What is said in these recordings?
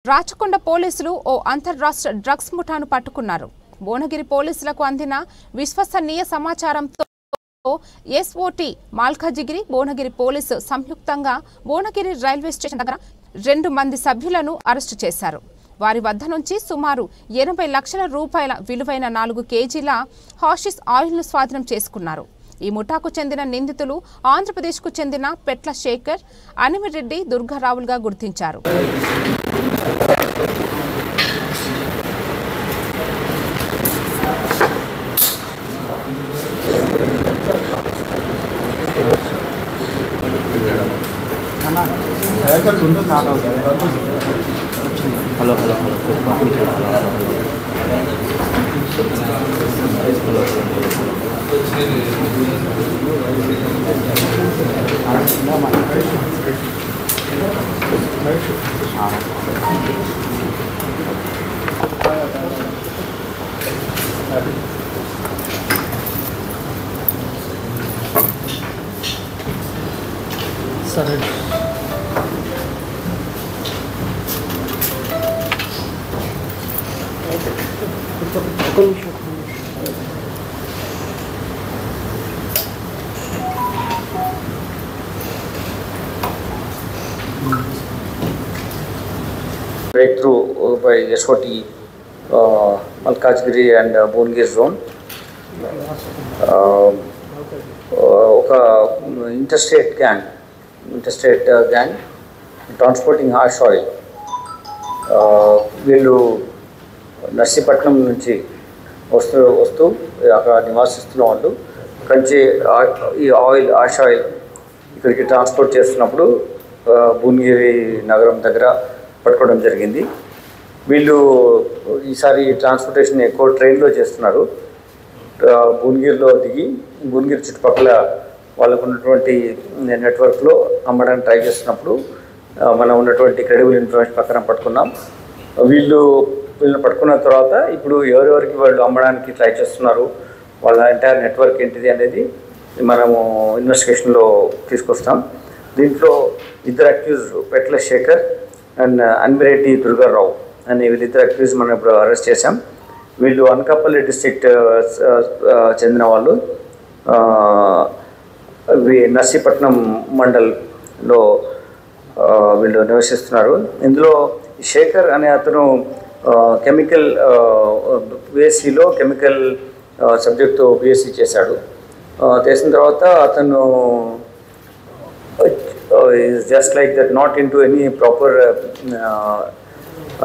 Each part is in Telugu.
రాచకొండ పోలీసులు ఓ అంతర్రాష్ట్ర డ్రగ్స్ ముఠాను పట్టుకున్నారు. భువనగిరి పోలీసులకు అందిన విశ్వసనీయ సమాచారంతో ఎస్ఓటీ మాల్కాజిగిరి భువనగిరి పోలీసు సంయుక్తంగా భువనగిరి రైల్వే స్టేషన్ దగ్గర 2 మంది సభ్యులను అరెస్టు చేశారు. వారి వద్ద నుంచి సుమారు 80 లక్షల రూపాయల విలువైన 4 కేజీల హాషిష్ ఆయిల్ను స్వాధీనం చేసుకున్నారు. ఈ ముఠాకు చెందిన నిందితులు ఆంధ్రప్రదేశ్కు చెందిన పెట్ల శేఖర్, అనిమిరెడ్డి, దుర్గారావులుగా గుర్తించారు. హలో సరే breakthrough by SOT Malkajgiri and Bhuvanagiri zone. ఒక interstate gang transporting hash oil. వీళ్ళు నర్సీపట్నం నుంచి వస్తూ అక్కడ నివాసిస్తున్న వాళ్ళు కంచి ఈ హాష్ ఆయిల్ ఇక్కడికి ట్రాన్స్పోర్ట్ చేస్తున్నప్పుడు భువనగిరి నగరం దగ్గర పట్టుకోవడం జరిగింది. వీళ్ళు ఈసారి ట్రాన్స్పోర్టేషన్ ఎక్కువ ట్రైన్లో చేస్తున్నారు. భువనగిరిలో దిగి భువనగిరి చుట్టుపక్కల వాళ్ళకు ఉన్నటువంటి నెట్వర్క్లో అమ్మడానికి ట్రై చేస్తున్నప్పుడు మనం ఉన్నటువంటి క్రెడిబుల్ ఇన్ఫర్మేషన్ ప్రకారం పట్టుకున్నాం. వీళ్ళని పట్టుకున్న తర్వాత ఇప్పుడు ఎవరెవరికి వాళ్ళు అమ్మడానికి ట్రై చేస్తున్నారు, వాళ్ళ ఎంటైర్ నెట్వర్క్ ఏంటిది అనేది మనము ఇన్వెస్టిగేషన్లో తీసుకొస్తాం. దీంట్లో 2 accused Petla Shekhar and Animireddy, Durgarao అనే వీళ్ళిద్దరు అక్యూజ్ మనం ఇప్పుడు అరెస్ట్ చేశాం. వీళ్ళు అనకాపల్లి డిస్ట్రిక్ట్ చెందిన వాళ్ళు. నర్సీపట్నం మండల్లో వీళ్ళు నివసిస్తున్నారు. ఇందులో శేఖర్ అనే అతను కెమికల్ బీఎస్సీలో కెమికల్ సబ్జెక్టు బీఎస్సీ చేశాడు. చేసిన తర్వాత అతను is just like that, not into any proper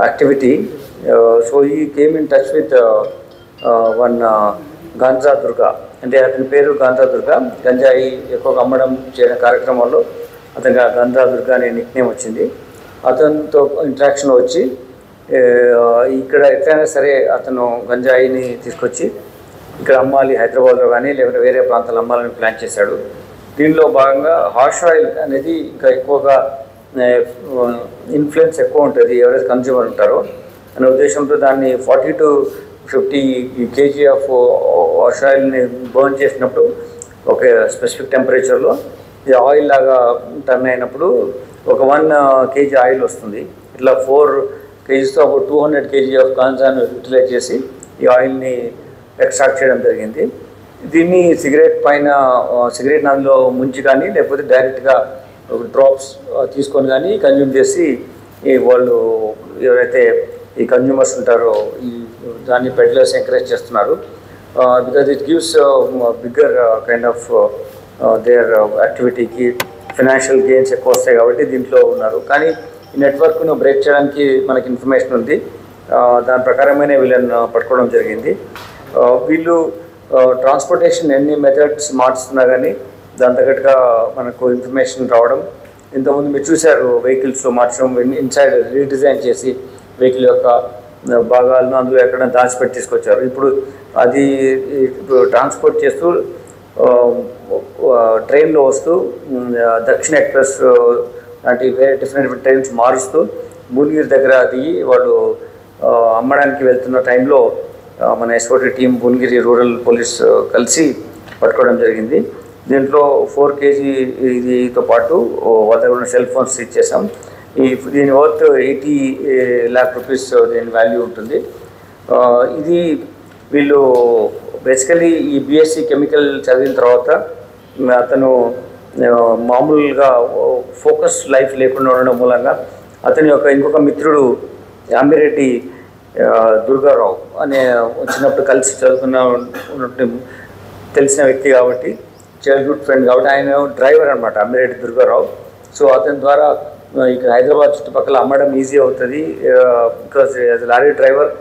activity. So he came in touch with one Ganza Durga, అంటే అతని పేరు గాంధా దుర్గా. గంజాయి ఎక్కువగా అమ్మడం చేయడం కార్యక్రమాల్లో అతనికి గాంధా దుర్గా అనే నిక్నేమ్ వచ్చింది. అతనితో ఇంట్రాక్షన్లో వచ్చి ఇక్కడ ఎట్లయినా సరే అతను గంజాయిని తీసుకొచ్చి ఇక్కడ అమ్మాలి, హైదరాబాద్లో కానీ లేకపోతే వేరే ప్రాంతాల్లో అమ్మాలని ప్లాన్ చేశాడు. దీనిలో భాగంగా హాష్ ఆయిల్ అనేది ఇంకా ఎక్కువగా ఇన్ఫ్లుయెన్స్ ఎక్కువ ఉంటుంది ఎవరైతే కన్జ్యూమర్ ఉంటారో అనే ఉద్దేశంతో దాన్ని 40 to 50 kg ఆఫ్ హాష్ ఆయిల్ని బర్న్ చేసినప్పుడు ఒక స్పెసిఫిక్ టెంపరేచర్లో ఇది ఆయిల్ లాగా టర్న్ అయినప్పుడు ఒక 1 kg ఆయిల్ వస్తుంది. ఇట్లా 4 kgs ఒక 200 kg ఆఫ్ గాంజాను యూటిలైజ్ చేసి ఈ ఆయిల్ని ఎక్స్ట్రాక్ట్ చేయడం జరిగింది. దీన్ని సిగరెట్ అందులో ముంచి కానీ లేకపోతే డైరెక్ట్గా డ్రాప్స్ తీసుకొని కానీ కన్జ్యూమ్ చేసి వాళ్ళు ఎవరైతే ఈ కన్జ్యూమర్స్ ఉంటారో ఈ దాన్ని పెడ్లర్స్ ఎంకరేజ్ చేస్తున్నారు. Because it gives bigger kind of their యాక్టివిటీకి ఫైనాన్షియల్ గెయిన్స్ ఎక్కువ వస్తాయి కాబట్టి దీంట్లో ఉన్నారు. కానీ ఈ నెట్వర్క్ను బ్రేక్ చేయడానికి మనకి ఇన్ఫర్మేషన్ ఉంది. దాని ప్రకారమైన వీళ్ళని పట్టుకోవడం జరిగింది. వీళ్ళు ట్రాన్స్పోర్టేషన్ ఎన్ని మెథడ్స్ మార్చుతున్నా కానీ దాని తగ్గట్టుగా మనకు ఇన్ఫర్మేషన్ రావడం. ఇంతకుముందు మీరు చూశారు వెహికల్స్ మార్చడం, ఇన్సైడ్ రీడిజైన్ చేసి వెహికల్ యొక్క భాగాలను అందులో ఎక్కడ దాచిపెట్టి తీసుకొచ్చారు. ఇప్పుడు అది ట్రాన్స్పోర్ట్ చేస్తూ ట్రైన్లో వస్తూ దక్షిణ ఎక్స్ప్రెస్ లాంటి వేరే డిఫరెంట్ ట్రైన్స్ మారుస్తూ భువనగిరి దగ్గర దిగి వాళ్ళు అమ్మడానికి వెళ్తున్న టైంలో మన SOT team Bhuvanagiri rural police కలిసి పట్టుకోవడం జరిగింది. దీంట్లో 4 kg ఇదితో పాటు వాళ్ళ దగ్గర ఉన్న సెల్ ఫోన్స్ సీజ్ చేసాం. దీని వర్త్ 80 lakh rupees దీని వాల్యూ ఉంటుంది. ఇది వీళ్ళు బేసికలీ ఈ బీఎస్సీ కెమికల్ చదివిన తర్వాత అతను మామూలుగా ఫోకస్ లైఫ్ లేకుండా ఉండడం మూలంగా అతని యొక్క ఇంకొక మిత్రుడు అమ్మిరెడ్డి దుర్గారావు అనే చిన్నప్పుడు కలిసి చదువుకున్న తెలిసిన వ్యక్తి కాబట్టి, చైల్డ్హుడ్ ఫ్రెండ్ కాబట్టి, ఆయన డ్రైవర్ అనమాట అమ్మిరెడ్డి దుర్గారావు. సో అతని ద్వారా ఇక్కడ హైదరాబాద్ చుట్టుపక్కల అమ్మడం ఈజీ అవుతుంది. Because lorry driver